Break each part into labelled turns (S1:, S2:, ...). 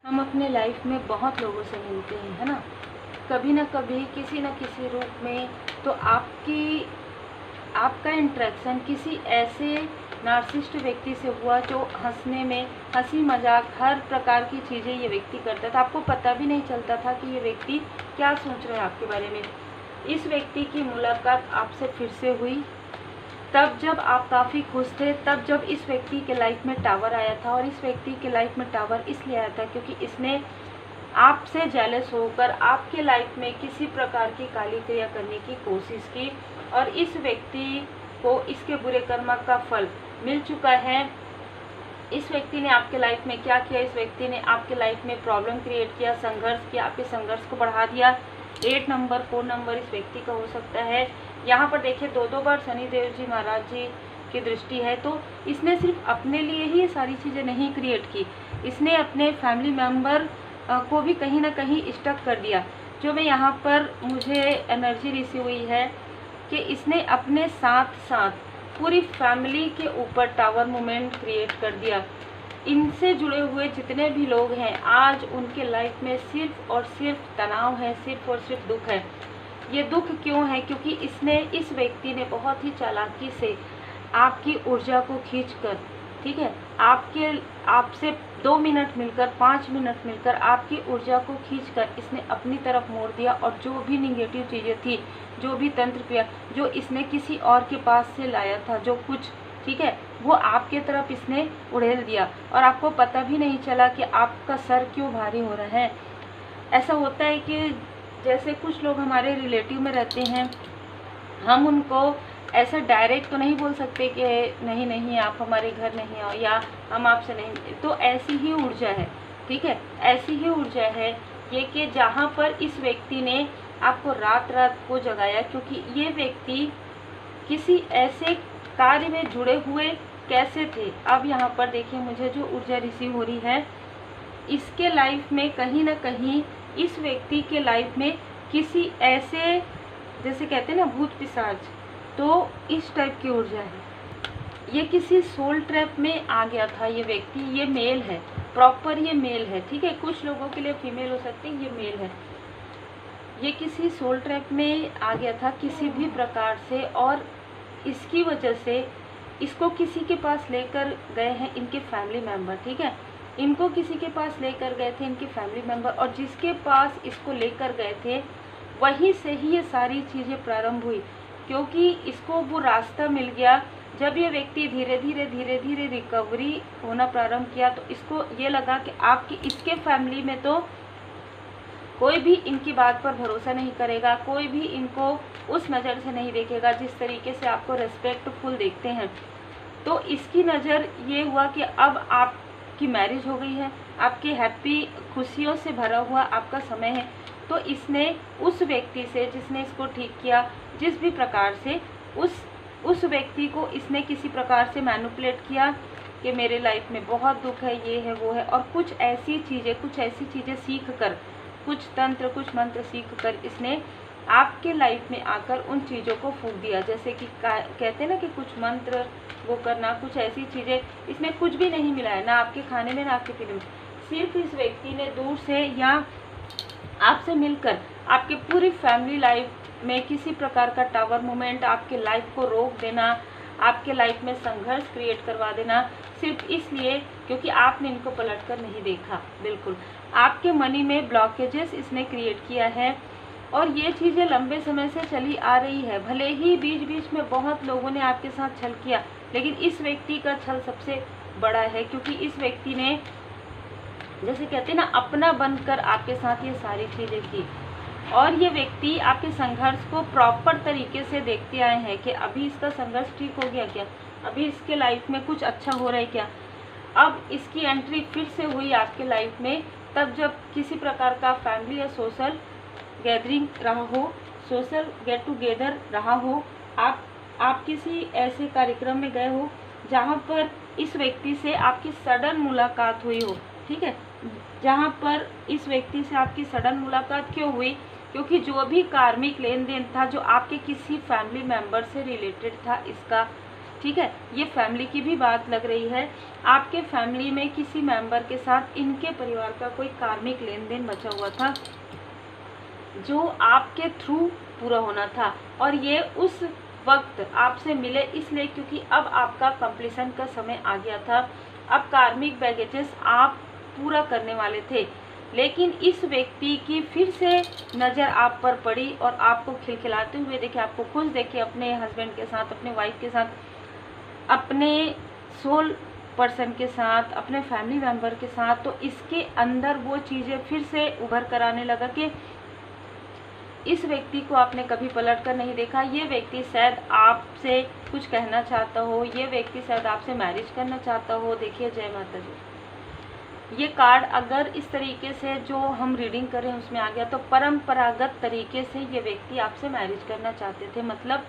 S1: हम अपने लाइफ में बहुत लोगों से मिलते हैं, है ना। कभी ना कभी किसी न किसी रूप में तो आपका इंटरेक्शन किसी ऐसे नार्सिसिस्ट व्यक्ति से हुआ जो हंसने में हंसी मजाक हर प्रकार की चीज़ें ये व्यक्ति करता था। आपको पता भी नहीं चलता था कि ये व्यक्ति क्या सोच रहे हैं आपके बारे में। इस व्यक्ति की मुलाकात आपसे फिर से हुई तब जब आप काफ़ी खुश थे, तब जब इस व्यक्ति के लाइफ में टावर आया था। और इस व्यक्ति के लाइफ में टावर इसलिए आया था क्योंकि इसने आपसे जेलस होकर आपके लाइफ में किसी प्रकार की काली क्रिया करने की कोशिश की और इस व्यक्ति को इसके बुरे कर्म का फल मिल चुका है। इस व्यक्ति ने आपके लाइफ में क्या किया? इस व्यक्ति ने आपके लाइफ में प्रॉब्लम क्रिएट किया, संघर्ष किया, आपके संघर्ष को बढ़ा दिया। 8 नंबर 4 नंबर इस व्यक्ति का हो सकता है। यहाँ पर देखिए 2-2 बार शनिदेव जी महाराज जी की दृष्टि है। तो इसने सिर्फ अपने लिए ही ये सारी चीज़ें नहीं क्रिएट की, इसने अपने फैमिली मेम्बर को भी कहीं ना कहीं स्टक कर दिया। जो मैं यहाँ पर मुझे एनर्जी रिसीव हुई है कि इसने अपने साथ साथ पूरी फैमिली के ऊपर टावर मूवमेंट क्रिएट कर दिया। इनसे जुड़े हुए जितने भी लोग हैं आज उनके लाइफ में सिर्फ और सिर्फ तनाव है, सिर्फ और सिर्फ दुख है। ये दुख क्यों है? क्योंकि इस व्यक्ति ने बहुत ही चालाकी से आपकी ऊर्जा को खींचकर, ठीक है, आपसे 2 मिनट मिलकर 5 मिनट मिलकर आपकी ऊर्जा को खींचकर इसने अपनी तरफ मोड़ दिया। और जो भी निगेटिव चीज़ें थी, जो भी तंत्र क्रिया जो इसने किसी और के पास से लाया था, जो कुछ, ठीक है, वो आपके तरफ इसने उड़ेल दिया और आपको पता भी नहीं चला कि आपका सर क्यों भारी हो रहा है। ऐसा होता है कि जैसे कुछ लोग हमारे रिलेटिव में रहते हैं, हम उनको ऐसा डायरेक्ट तो नहीं बोल सकते कि नहीं नहीं आप हमारे घर नहीं आओ या हम आपसे नहीं, तो ऐसी ही ऊर्जा है, ठीक है, ऐसी ही ऊर्जा है ये कि जहाँ पर इस व्यक्ति ने आपको रात रात को जगाया, क्योंकि ये व्यक्ति किसी ऐसे कार्य में जुड़े हुए कैसे थे। अब यहाँ पर देखिए मुझे जो ऊर्जा रिसीव हो रही है, इसके लाइफ में कहीं ना कहीं इस व्यक्ति के लाइफ में किसी ऐसे, जैसे कहते हैं ना भूत पिशाच, तो इस टाइप की ऊर्जा है। ये किसी सोल ट्रैप में आ गया था ये व्यक्ति। ये मेल है, प्रॉपर ये मेल है, ठीक है, कुछ लोगों के लिए फीमेल हो सकती है, ये मेल है। ये किसी सोल ट्रैप में आ गया था किसी भी प्रकार से और इसकी वजह से इसको किसी के पास लेकर गए हैं इनके फैमिली मेम्बर, ठीक है, इनको किसी के पास लेकर गए थे इनके फैमिली मेम्बर और जिसके पास इसको लेकर गए थे वहीं से ही ये सारी चीज़ें प्रारंभ हुई। क्योंकि इसको वो रास्ता मिल गया। जब ये व्यक्ति धीरे धीरे रिकवरी होना प्रारंभ किया तो इसको ये लगा कि आपकी इसके फैमिली में तो कोई भी इनकी बात पर भरोसा नहीं करेगा, कोई भी इनको उस नज़र से नहीं देखेगा जिस तरीके से आपको रेस्पेक्टफुल देखते हैं। तो इसकी नज़र ये हुआ कि अब आपकी मैरिज हो गई है, आपकी हैप्पी खुशियों से भरा हुआ आपका समय है। तो इसने उस व्यक्ति से जिसने इसको ठीक किया, जिस भी प्रकार से उस व्यक्ति को इसने किसी प्रकार से मैनिपुलेट किया कि मेरे लाइफ में बहुत दुख है, ये है वो है, और कुछ ऐसी चीज़ें सीख कर, कुछ तंत्र कुछ मंत्र सीख कर इसने आपके लाइफ में आकर उन चीज़ों को फूंक दिया। जैसे कि कहते हैं ना कि कुछ मंत्र वो करना, कुछ ऐसी चीज़ें, इसमें कुछ भी नहीं मिला है, ना आपके खाने में ना आपके पीने में। सिर्फ इस व्यक्ति ने दूर से या आपसे मिलकर आपके पूरी फैमिली लाइफ में किसी प्रकार का टावर मूवमेंट, आपके लाइफ को रोक देना, आपके लाइफ में संघर्ष क्रिएट करवा देना, सिर्फ इसलिए क्योंकि आपने इनको पलट कर नहीं देखा। बिल्कुल आपके मनी में ब्लॉकेजेस इसने क्रिएट किया है और ये चीज़ें लंबे समय से चली आ रही है। भले ही बीच बीच में बहुत लोगों ने आपके साथ छल किया, लेकिन इस व्यक्ति का छल सबसे बड़ा है क्योंकि इस व्यक्ति ने, जैसे कहते हैं ना, अपना बनकर आपके साथ ये सारी चीज़ें की। और ये व्यक्ति आपके संघर्ष को प्रॉपर तरीके से देखते आए हैं कि अभी इसका संघर्ष ठीक हो गया क्या, अभी इसके लाइफ में कुछ अच्छा हो रहा है क्या। अब इसकी एंट्री फिर से हुई आपके लाइफ में तब जब किसी प्रकार का फैमिली या सोशल गैदरिंग रहा हो, सोशल गेट टुगेदर रहा हो, आप किसी ऐसे कार्यक्रम में गए हो जहाँ पर इस व्यक्ति से आपकी सडन मुलाकात हुई हो, ठीक है, जहाँ पर इस व्यक्ति से आपकी सडन मुलाकात क्यों हुई? क्योंकि जो भी कार्मिक लेन देन था जो आपके किसी फैमिली मेम्बर से रिलेटेड था इसका, ठीक है, ये फैमिली की भी बात लग रही है। आपके फैमिली में किसी मेंबर के साथ इनके परिवार का कोई कार्मिक लेन देन बचा हुआ था जो आपके थ्रू पूरा होना था, और ये उस वक्त आपसे मिले इसलिए क्योंकि अब आपका कंप्लीशन का समय आ गया था। अब कार्मिक बैगेजेस आप पूरा करने वाले थे, लेकिन इस व्यक्ति की फिर से नज़र आप पर पड़ी और आपको खिलखिलाते हुए देखे, आपको खुश देखे अपने हस्बैंड के साथ, अपने वाइफ के साथ, अपने सोल पर्सन के साथ, अपने फैमिली मेम्बर के साथ। तो इसके अंदर वो चीज़ें फिर से उभर कर आने लगा कि इस व्यक्ति को आपने कभी पलट कर नहीं देखा। ये व्यक्ति शायद आपसे कुछ कहना चाहता हो, ये व्यक्ति शायद आपसे मैरिज करना चाहता हो। देखिए, जय माता दी। ये कार्ड अगर इस तरीके से जो हम रीडिंग कर रहे हैं उसमें आ गया तो परंपरागत तरीके से ये व्यक्ति आपसे मैरिज करना चाहते थे। मतलब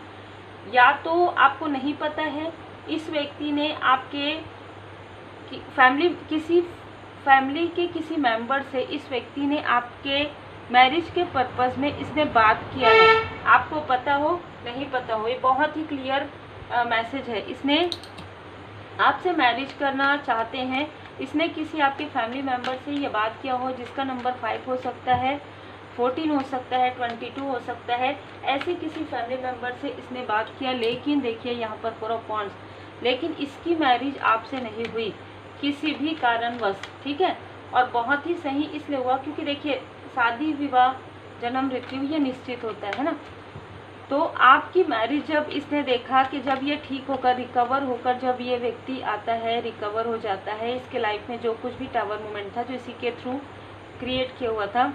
S1: या तो आपको नहीं पता है, इस व्यक्ति ने आपके किसी फैमिली के किसी मेंबर से इस व्यक्ति ने आपके मैरिज के पर्पस में इसने बात किया है। आपको पता हो नहीं पता हो, ये बहुत ही क्लियर मैसेज है। इसने आपसे मैरिज करना चाहते हैं। इसने किसी आपके फैमिली मेंबर से ये बात किया हो जिसका नंबर 5 हो सकता है, 14 हो सकता है, 22 हो सकता है। ऐसे किसी फैमिली मेंबर से इसने बात किया, लेकिन देखिए यहाँ पर 4 ऑफ वांड्स, लेकिन इसकी मैरिज आपसे नहीं हुई किसी भी कारणवश, ठीक है। और बहुत ही सही इसलिए हुआ क्योंकि देखिए, शादी विवाह जन्म मृत्यु ये निश्चित होता है ना। तो आपकी मैरिज जब इसने देखा कि जब ये ठीक होकर रिकवर होकर जब ये व्यक्ति आता है, रिकवर हो जाता है, इसके लाइफ में जो कुछ भी टावर मोमेंट था जो इसी के थ्रू क्रिएट किया हुआ था,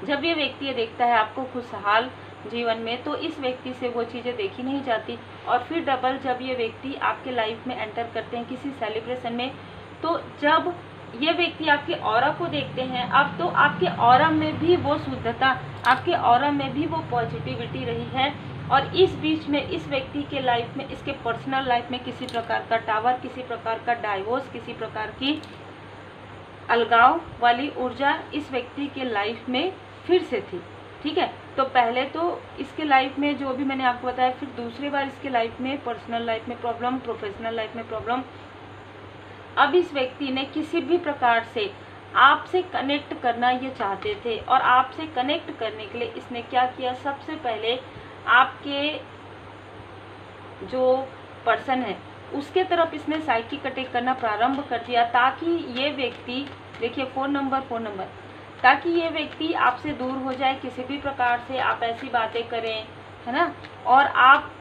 S1: जब ये व्यक्ति ये देखता है आपको खुशहाल जीवन में, तो इस व्यक्ति से वो चीज़ें देखी नहीं जाती। और फिर डबल जब ये व्यक्ति आपके लाइफ में एंटर करते हैं किसी सेलिब्रेशन में, तो जब ये व्यक्ति आपके ऑरा को देखते हैं, अब तो आपके ऑरा में भी वो शुद्धता, आपके ऑरा में भी वो पॉजिटिविटी रही है। और इस बीच में इस व्यक्ति के लाइफ में, इसके पर्सनल लाइफ में किसी प्रकार का टावर, किसी प्रकार का डाइवोर्स, किसी प्रकार की अलगाव वाली ऊर्जा इस व्यक्ति के लाइफ में फिर से थी, ठीक है। तो पहले तो इसके लाइफ में जो भी मैंने आपको बताया, फिर दूसरी बार इसके लाइफ में पर्सनल लाइफ में प्रॉब्लम, प्रोफेशनल लाइफ में प्रॉब्लम। अब इस व्यक्ति ने किसी भी प्रकार से आपसे कनेक्ट करना ये चाहते थे, और आपसे कनेक्ट करने के लिए इसने क्या किया, सबसे पहले आपके जो पर्सन है उसके तरफ इसने साइकिक अटैक करना प्रारंभ कर दिया, ताकि ये व्यक्ति, देखिए 4 नंबर, ताकि ये व्यक्ति आपसे दूर हो जाए किसी भी प्रकार से। आप ऐसी बातें करें, है ना, और आप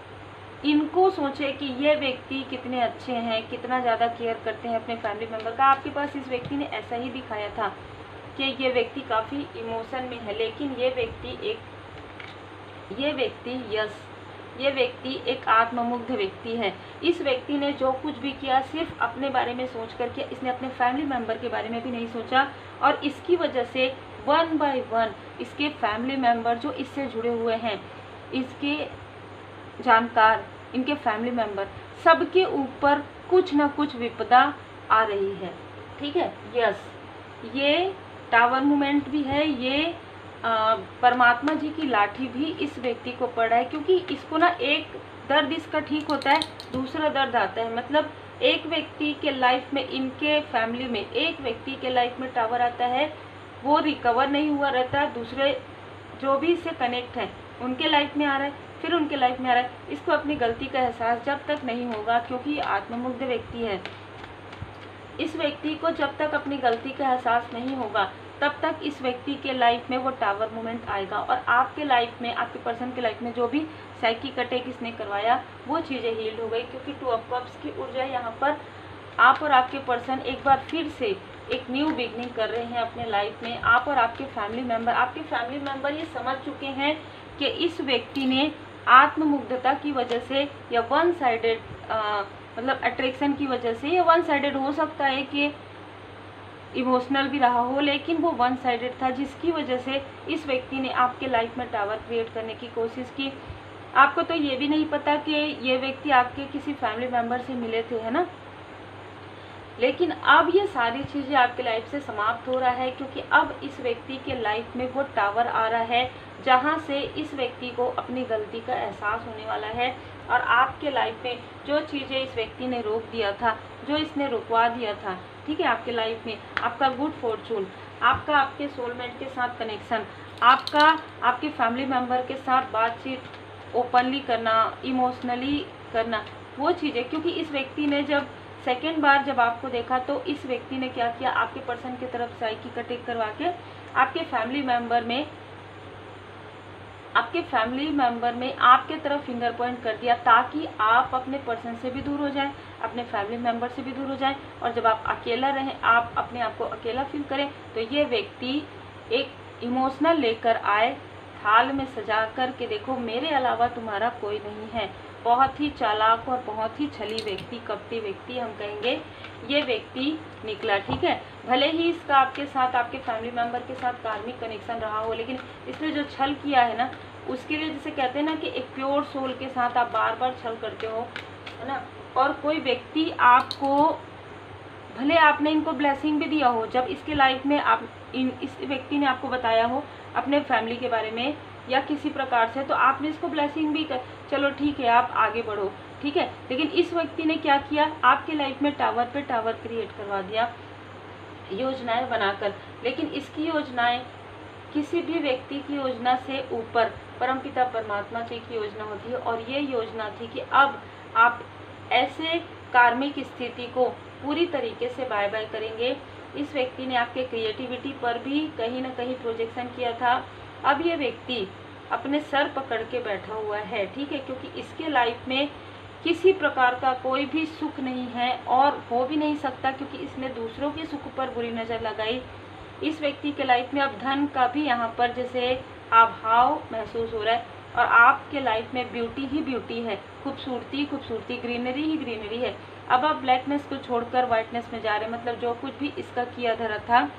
S1: इनको सोचे कि ये व्यक्ति कितने अच्छे हैं, कितना ज़्यादा केयर करते हैं अपने फैमिली मेम्बर का। आपके पास इस व्यक्ति ने ऐसा ही दिखाया था कि ये व्यक्ति काफ़ी इमोशन में है, लेकिन ये व्यक्ति एक आत्ममुग्ध व्यक्ति है। इस व्यक्ति ने जो कुछ भी किया सिर्फ अपने बारे में सोच कर किया, इसने अपने फैमिली मेम्बर के बारे में भी नहीं सोचा। और इसकी वजह से 1 बाय 1 इसके फैमिली मेम्बर जो इससे जुड़े हुए हैं, इसके जानकार, इनके फैमिली मेम्बर, सबके ऊपर कुछ ना कुछ विपदा आ रही है, ठीक है। यस, ये टावर मूवमेंट भी है, ये परमात्मा जी की लाठी भी इस व्यक्ति को पड़ा है, क्योंकि इसको ना एक दर्द इसका ठीक होता है, दूसरा दर्द आता है। मतलब एक व्यक्ति के लाइफ में, इनके फैमिली में एक व्यक्ति के लाइफ में टावर आता है, वो रिकवर नहीं हुआ रहता, दूसरे जो भी इससे कनेक्ट हैं उनके लाइफ में आ रहा है, फिर उनके लाइफ में आ रहा है। इसको अपनी गलती का एहसास जब तक नहीं होगा, क्योंकि ये आत्ममुग्ध व्यक्ति है, इस व्यक्ति को जब तक अपनी गलती का एहसास नहीं होगा तब तक इस व्यक्ति के लाइफ में वो टावर मूवमेंट आएगा। और आपके लाइफ में, आपके पर्सन के लाइफ में जो भी साइकिक अटैक इसने करवाया वो चीज़ें हील्ड हो गई, क्योंकि 2 ऑफ कप्स की ऊर्जा यहाँ पर आप और आपके पर्सन एक बार फिर से एक न्यू बिगनिंग कर रहे हैं अपने लाइफ में। आप और आपके फैमिली मेम्बर ये समझ चुके हैं कि इस व्यक्ति ने आत्ममुग्धता की वजह से या वन साइडेड मतलब अट्रैक्शन की वजह से, या वन साइडेड हो सकता है कि इमोशनल भी रहा हो, लेकिन वो वन साइडेड था, जिसकी वजह से इस व्यक्ति ने आपके लाइफ में टावर क्रिएट करने की कोशिश की। आपको तो ये भी नहीं पता कि ये व्यक्ति आपके किसी फैमिली मेम्बर से मिले थे, है ना। लेकिन अब ये सारी चीज़ें आपके लाइफ से समाप्त हो रहा है, क्योंकि अब इस व्यक्ति के लाइफ में वो टावर आ रहा है जहाँ से इस व्यक्ति को अपनी गलती का एहसास होने वाला है। और आपके लाइफ में जो चीज़ें इस व्यक्ति ने रोक दिया था, जो इसने रुकवा दिया था, ठीक है, आपके लाइफ में आपका गुड फॉर्चून, आपका आपके सोलमेट के साथ कनेक्शन, आपका आपके फैमिली मेम्बर के साथ बातचीत ओपनली करना, इमोशनली करना, वो चीज़ें, क्योंकि इस व्यक्ति ने जब सेकेंड बार जब आपको देखा तो इस व्यक्ति ने क्या किया, आपके पर्सन की तरफ से आई की कटिंग करवा के आपके फैमिली मेम्बर में आपके तरफ फिंगर पॉइंट कर दिया, ताकि आप अपने पर्सन से भी दूर हो जाएं, अपने फैमिली मेम्बर से भी दूर हो जाएं, और जब आप अकेला रहें, आप अपने आप को अकेला फील करें, तो ये व्यक्ति एक इमोशनल लेकर आए, थाल में सजा कर के, देखो मेरे अलावा तुम्हारा कोई नहीं है। बहुत ही चालाक और बहुत ही छली व्यक्ति, कपटी व्यक्ति हम कहेंगे ये व्यक्ति निकला, ठीक है। भले ही इसका आपके साथ, आपके फैमिली मेम्बर के साथ कार्मिक कनेक्शन रहा हो, लेकिन इसने जो छल किया है ना, उसके लिए जैसे कहते हैं ना कि एक प्योर सोल के साथ आप बार बार छल करते हो, है ना। और कोई व्यक्ति आपको, भले आपने इनको ब्लेसिंग भी दिया हो, जब इसके लाइफ में इस व्यक्ति ने आपको बताया हो अपने फैमिली के बारे में या किसी प्रकार से, तो आपने इसको ब्लेसिंग भी कर, चलो ठीक है आप आगे बढ़ो, ठीक है। लेकिन इस व्यक्ति ने क्या किया, आपके लाइफ में टावर पे टावर क्रिएट करवा दिया, योजनाएं बनाकर। लेकिन इसकी योजनाएं किसी भी व्यक्ति की योजना से ऊपर परमपिता परमात्मा जी की योजना होती है, और ये योजना थी कि अब आप ऐसे कार्मिक स्थिति को पूरी तरीके से बाय बाय करेंगे। इस व्यक्ति ने आपके क्रिएटिविटी पर भी कहीं ना कहीं प्रोजेक्शन किया था। अब ये व्यक्ति अपने सर पकड़ के बैठा हुआ है, ठीक है, क्योंकि इसके लाइफ में किसी प्रकार का कोई भी सुख नहीं है और हो भी नहीं सकता, क्योंकि इसने दूसरों के सुख पर बुरी नज़र लगाई। इस व्यक्ति के लाइफ में अब धन का भी यहाँ पर जैसे अभाव महसूस हो रहा है, और आपके लाइफ में ब्यूटी ही ब्यूटी है, खूबसूरती, ग्रीनरी ही ग्रीनरी है। अब आप ब्लैकनेस को छोड़कर वाइटनेस में जा रहे हैं, मतलब जो कुछ भी इसका किया धरा था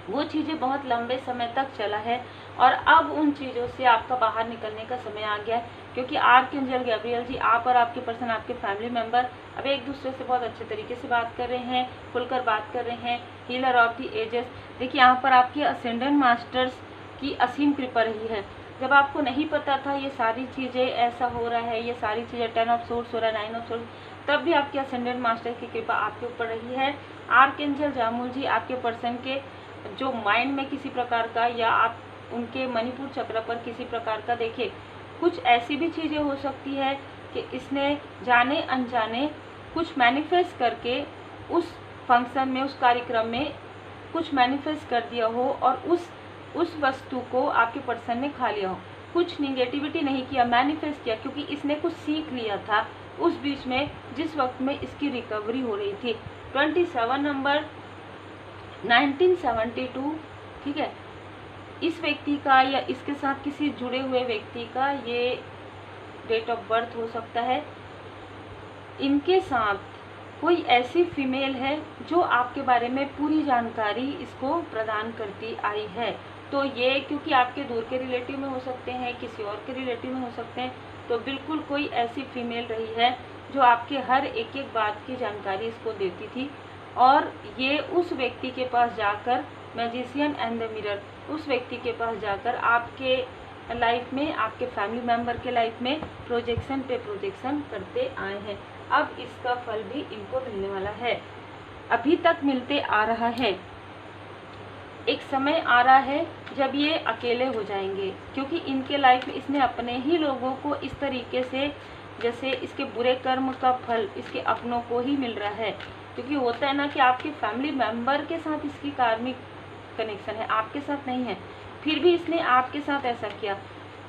S1: वो चीज़ें बहुत लंबे समय तक चला है, और अब उन चीज़ों से आपका बाहर निकलने का समय आ गया है, क्योंकि आर्कएंजल गैब्रियल जी, आप और आपके पर्सन, आपके फैमिली मेम्बर अब एक दूसरे से बहुत अच्छे तरीके से बात कर रहे हैं, खुलकर बात कर रहे हैं। हीलर ऑफ द एजेस, देखिए यहाँ पर आपके असेंडेंट मास्टर्स की असीम कृपा रही है। जब आपको नहीं पता था ये सारी चीज़ें ऐसा हो रहा है, ये सारी चीज़ें 10 ऑफ सोर्स हो रहा है, 9 ऑफ सोर्स, तब भी आपके असेंडेंट मास्टर की कृपा आपके ऊपर रही है। आर्कएंजल जामुल जी आपके पर्सन के जो माइंड में किसी प्रकार का, या आप उनके मणिपुर चक्र पर किसी प्रकार का, देखिए कुछ ऐसी भी चीज़ें हो सकती है कि इसने जाने अनजाने कुछ मैनिफेस्ट करके उस फंक्शन में, उस कार्यक्रम में कुछ मैनिफेस्ट कर दिया हो, और उस वस्तु को आपके पर्सन ने खा लिया हो। कुछ निगेटिविटी नहीं किया, मैनिफेस्ट किया, क्योंकि इसने कुछ सीख लिया था उस बीच में जिस वक्त में इसकी रिकवरी हो रही थी। 27 नंबर 1972, ठीक है, इस व्यक्ति का या इसके साथ किसी जुड़े हुए व्यक्ति का ये डेट ऑफ बर्थ हो सकता है। इनके साथ कोई ऐसी फीमेल है जो आपके बारे में पूरी जानकारी इसको प्रदान करती आई है। तो ये क्योंकि आपके दूर के रिलेटिव में हो सकते हैं, किसी और के रिलेटिव में हो सकते हैं, तो बिल्कुल कोई ऐसी फीमेल रही है जो आपके हर एक एक बात की जानकारी इसको देती थी, और ये उस व्यक्ति के पास जाकर, मैजिशियन एंड द मिरर, उस व्यक्ति के पास जाकर आपके लाइफ में, आपके फैमिली मेम्बर के लाइफ में प्रोजेक्शन पे प्रोजेक्शन करते आए हैं। अब इसका फल भी इनको मिलने वाला है, अभी तक मिलते आ रहा है। एक समय आ रहा है जब ये अकेले हो जाएंगे, क्योंकि इनके लाइफ में इसने अपने ही लोगों को इस तरीके से, जैसे इसके बुरे कर्म का फल इसके अपनों को ही मिल रहा है। क्योंकि होता है ना कि आपके फैमिली मेम्बर के साथ इसकी कार्मिक कनेक्शन है, आपके साथ नहीं है, फिर भी इसने आपके साथ ऐसा किया।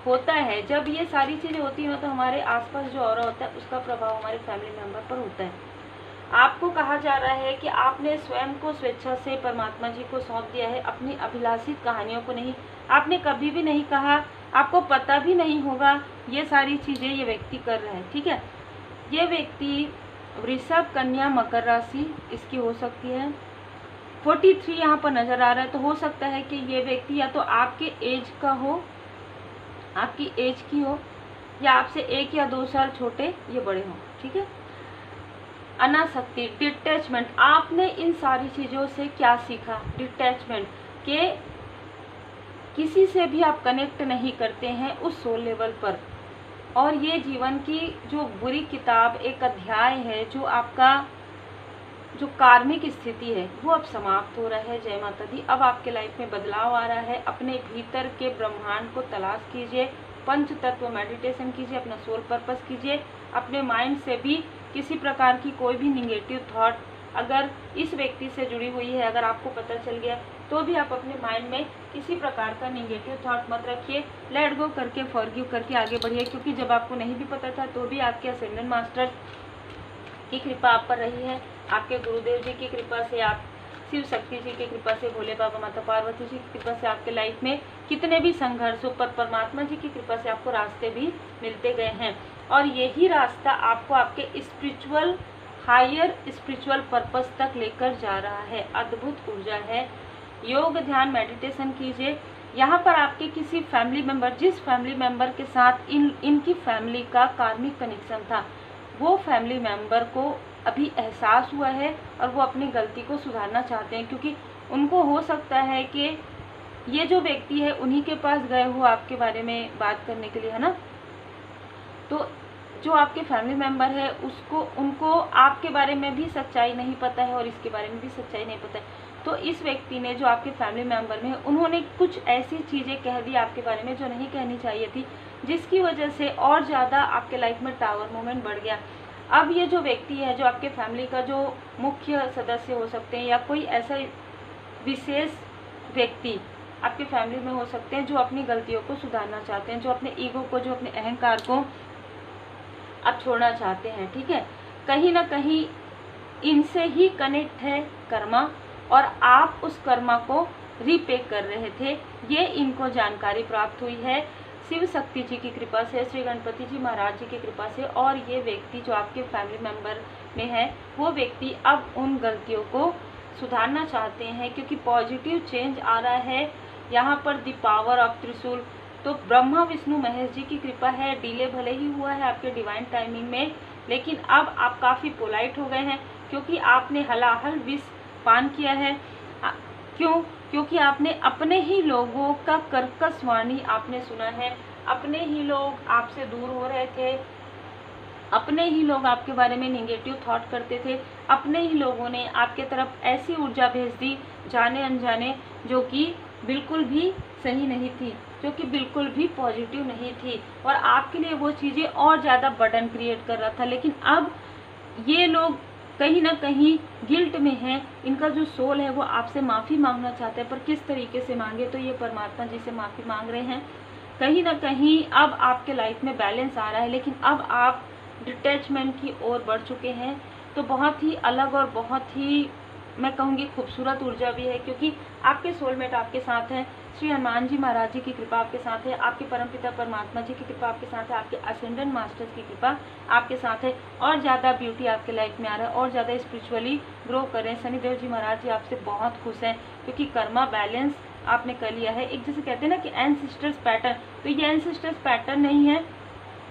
S1: होता है जब ये सारी चीज़ें होती हैं तो हमारे आसपास जो और होता है उसका प्रभाव हमारे फैमिली मेम्बर पर होता है। आपको कहा जा रहा है कि आपने स्वयं को स्वेच्छा से परमात्मा जी को सौंप दिया है, अपनी अभिलाषित कहानियों को नहीं। आपने कभी भी नहीं कहा, आपको पता भी नहीं होगा ये सारी चीज़ें ये व्यक्ति कर रहा है, ठीक है। ये व्यक्ति वृषभ, कन्या, मकर राशि इसकी हो सकती है। 43 यहाँ पर नज़र आ रहा है, तो हो सकता है कि ये व्यक्ति या तो आपके एज का हो, आपकी एज की हो, या आपसे 1 या 2 साल छोटे ये बड़े हों, ठीक है। अनासक्ति, डिटैचमेंट, आपने इन सारी चीज़ों से क्या सीखा? डिटैचमेंट के किसी से भी आप कनेक्ट नहीं करते हैं उस सोल लेवल पर, और ये जीवन की जो बुरी किताब, एक अध्याय है, जो आपका जो कार्मिक स्थिति है वो अब समाप्त हो रहा है। जय माता दी। अब आपके लाइफ में बदलाव आ रहा है। अपने भीतर के ब्रह्मांड को तलाश कीजिए, पंच तत्व मेडिटेशन कीजिए, अपना सोल पर्पस कीजिए। अपने माइंड से भी किसी प्रकार की कोई भी निगेटिव थॉट अगर इस व्यक्ति से जुड़ी हुई है, अगर आपको पता चल गया, तो भी आप अपने माइंड में किसी प्रकार का निगेटिव थॉट मत रखिए। लेट गो करके, फॉरगिव करके आगे बढ़िए। क्योंकि जब आपको नहीं भी पता था तो भी आपके असेंडेंट मास्टर की कृपा आप पर रही है, आपके गुरुदेव जी की कृपा से, आप शिव शक्ति जी की कृपा से, भोले बाबा माता पार्वती जी की कृपा से आपके लाइफ में कितने भी संघर्षों पर परमात्मा जी की कृपा से आपको रास्ते भी मिलते गए हैं। और यही रास्ता आपको आपके स्पिरिचुअल, हायर स्पिरिचुअल पर्पस तक लेकर जा रहा है। अद्भुत ऊर्जा है। योग, ध्यान, मेडिटेशन कीजिए। यहाँ पर आपके किसी फैमिली मेंबर, जिस फैमिली मेंबर के साथ इनकी फैमिली का कार्मिक कनेक्शन था, वो फैमिली मेंबर को अभी एहसास हुआ है और वो अपनी गलती को सुधारना चाहते हैं। क्योंकि उनको हो सकता है कि ये जो व्यक्ति है उन्हीं के पास गए हो आपके बारे में बात करने के लिए, है ना। तो जो आपके फैमिली मेंबर है उनको आपके बारे में भी सच्चाई नहीं पता है और इसके बारे में भी सच्चाई नहीं पता है। तो इस व्यक्ति ने, जो आपके फैमिली मेंबर में है, उन्होंने कुछ ऐसी चीज़ें कह दी आपके बारे में जो नहीं कहनी चाहिए थी, जिसकी वजह से और ज़्यादा आपके लाइफ में टावर मोमेंट बढ़ गया। अब ये जो व्यक्ति है, जो आपके फैमिली का जो मुख्य सदस्य हो सकते हैं या कोई ऐसा विशेष व्यक्ति आपके फैमिली में हो सकते हैं, जो अपनी गलतियों को सुधारना चाहते हैं, जो अपने ईगो को, जो अपने अहंकार को आप छोड़ना चाहते हैं। ठीक है, कहीं ना कहीं इनसे ही कनेक्ट है कर्मा, और आप उस कर्मा को रीपे कर रहे थे। ये इनको जानकारी प्राप्त हुई है शिव शक्ति जी की कृपा से, श्री गणपति जी महाराज जी की कृपा से। और ये व्यक्ति जो आपके फैमिली मेंबर में है, वो व्यक्ति अब उन गलतियों को सुधारना चाहते हैं, क्योंकि पॉजिटिव चेंज आ रहा है यहाँ पर। द पावर ऑफ त्रिशूल। तो ब्रह्मा विष्णु महेश जी की कृपा है। डिले भले ही हुआ है आपके डिवाइन टाइमिंग में, लेकिन अब आप काफ़ी पोलाइट हो गए हैं, क्योंकि आपने हलाहल विष पान किया है। क्योंकि आपने अपने ही लोगों का कर्कश वाणी आपने सुना है। अपने ही लोग आपसे दूर हो रहे थे, अपने ही लोग आपके बारे में नेगेटिव थॉट करते थे, अपने ही लोगों ने आपके तरफ ऐसी ऊर्जा भेज दी जाने अनजाने, जो कि बिल्कुल भी सही नहीं थी, जो कि बिल्कुल भी पॉजिटिव नहीं थी, और आपके लिए वो चीज़ें और ज़्यादा बर्डन क्रिएट कर रहा था। लेकिन अब ये लोग कहीं ना कहीं गिल्ट में हैं। इनका जो सोल है वो आपसे माफ़ी मांगना चाहते हैं, पर किस तरीके से मांगे, तो ये परमात्मा जी से माफ़ी मांग रहे हैं। कहीं ना कहीं अब आपके लाइफ में बैलेंस आ रहा है, लेकिन अब आप डिटैचमेंट की ओर बढ़ चुके हैं। तो बहुत ही अलग और बहुत ही, मैं कहूँगी, खूबसूरत ऊर्जा भी है, क्योंकि आपके सोलमेट आपके साथ हैं। श्री हनुमान जी महाराज जी की कृपा आपके साथ है, आपके परमपिता परमात्मा जी की कृपा आपके साथ है, आपके असेंडेंट मास्टर्स की कृपा आपके साथ है, और ज़्यादा ब्यूटी आपके लाइफ में आ रहा है, और ज़्यादा स्पिरिचुअली ग्रो कर रहे हैं। शनिदेव जी महाराज जी आपसे बहुत खुश हैं, क्योंकि कर्मा बैलेंस आपने कर लिया है। एक जैसे कहते हैं ना कि एंसेस्टर्स पैटर्न, तो ये एंसेस्टर्स पैटर्न नहीं है,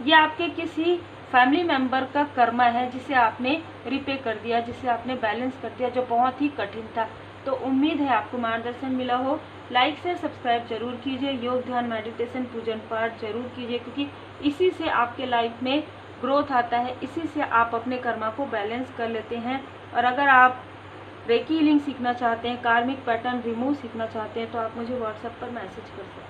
S1: ये आपके किसी फैमिली मेंबर का कर्मा है, जिसे आपने रिपे कर दिया, जिसे आपने बैलेंस कर दिया, जो बहुत ही कठिन था। तो उम्मीद है आपको मार्गदर्शन मिला हो। लाइक से सब्सक्राइब जरूर कीजिए। योग, ध्यान, मेडिटेशन, पूजन पाठ जरूर कीजिए, क्योंकि इसी से आपके लाइफ में ग्रोथ आता है, इसी से आप अपने कर्मा को बैलेंस कर लेते हैं। और अगर आप रेकी हीलिंग सीखना चाहते हैं, कार्मिक पैटर्न रिमूव सीखना चाहते हैं, तो आप मुझे व्हाट्सएप पर मैसेज कर सकते हैं।